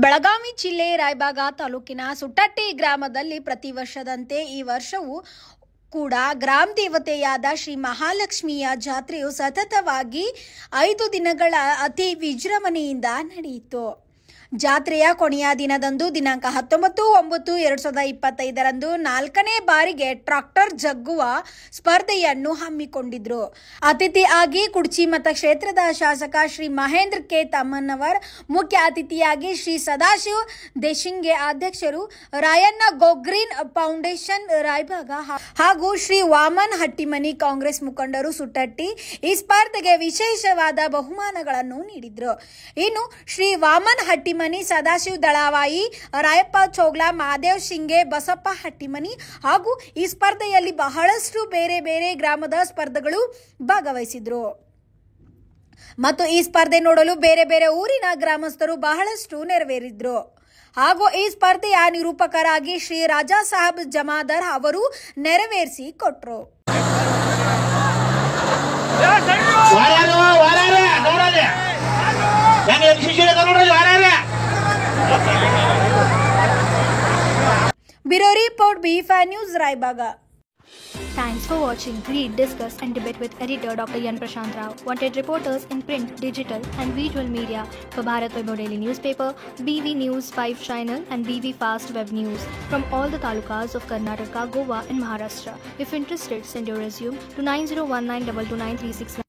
ಬೆಳಗಾವಿ ಜಿಲ್ಲೆ ರಾಯಬಾಗ ತಾಲೂಕಿನ ಸುಟ್ಟಟ್ಟಿ ಗ್ರಾಮದಲ್ಲಿ ಪ್ರತಿ ವರ್ಷದಂತೆ ಈ ವರ್ಷವೂ ಕೂಡ ಗ್ರಾಮ ದೇವತೆಯಾದ ಶ್ರೀ ಮಹಾಲಕ್ಷ್ಮಿಯ ಜಾತ್ರೆಯು ಸತತವಾಗಿ 5 ದಿನಗಳ ಅತಿ ವಿಜೃಂಭಣೆಯಿಂದ ನಡೆಯಿತು. ಜಾತ್ರೆಯ ಕೊನೆಯ ದಿನದಂದು ದಿನಾಂಕ 19/9/2025ರಂದು 4ನೇ ಬಾರಿಗೆ ಟ್ರಾಕ್ಟರ್ ಜಗ್ಗುವ ಸ್ಪರ್ಧೆಯನ್ನು ಹಮ್ಮಿಕೊಂಡಿದ್ರು. ಅತಿಥಿಯಾಗಿ ಕುಡ್ಚಿ ಮತಕ್ಷೇತ್ರದ ಶಾಸಕ ಶ್ರೀ ಮಹೇಂದ್ರ ಕೆ ತಮ್ಮಣ್ಣವರ್, ಮುಖ್ಯ ಅತಿಥಿಯಾಗಿ ಶ್ರೀ ಸದಾಶಿವ ದೇಶಿಂಗೆ ಅಧ್ಯಕ್ಷರು, ರಾಯಣ್ಣ ಗೋಗ್ರೀನ್ ಫೌಂಡೇಶನ್ ರಾಯಬಾಗ ಹಾಗೂ ಶ್ರೀ ವಾಮನ್ ಹಟ್ಟಿಮನಿ ಕಾಂಗ್ರೆಸ್ ಮುಖಂಡರು ಸುಟ್ಟಟ್ಟಿ ಈ ಸ್ಪರ್ಧೆಗೆ ವಿಶೇಷವಾದ ಬಹುಮಾನಗಳನ್ನು ನೀಡಿದ್ರು. ಇನ್ನು ಶ್ರೀ ವಾಮನ್ ಹಟ್ಟಿಮನಿ, ಸದಾಶಿವ ದಳವಾಯಿ, ರಾಯಪ್ಪ ಚೋಗ್ಲಾ, ಮಹಾದೇವ್ ಶಿಂಗೆ, ಬಸಪ್ಪ ಹಟ್ಟಿಮನಿ ಹಾಗೂ ಈ ಸ್ಪರ್ಧೆಯಲ್ಲಿ ಬಹಳಷ್ಟು ಬೇರೆ ಬೇರೆ ಗ್ರಾಮದ ಸ್ಪರ್ಧೆಗಳು ಭಾಗವಹಿಸಿದ್ರು ಮತ್ತು ಈ ಸ್ಪರ್ಧೆ ನೋಡಲು ಬೇರೆ ಬೇರೆ ಊರಿನ ಗ್ರಾಮಸ್ಥರು ಬಹಳಷ್ಟು ನೆರವೇರಿದ್ರು. ಹಾಗೂ ಈ ಸ್ಪರ್ಧೆಯ ನಿರೂಪಕರಾಗಿ ಶ್ರೀ ರಾಜಾ ಸಾಹೇಬ್ ಜಮಾದಾರ್ ಅವರು ನೆರವೇರಿಸಿ ಕೊಟ್ಟರು. Bureau Report, BFI News, Raibaga. Thanks for watching. Read, discuss and debate with editor Dr. Yan Prashant Rao. Wanted reporters in print, digital and visual media for Bharat Vaibhav Daily Newspaper, BV News 5 Channel and BV Fast Web News from all the talukas of Karnataka, Goa and Maharashtra. If interested, send your resume to 9019229369.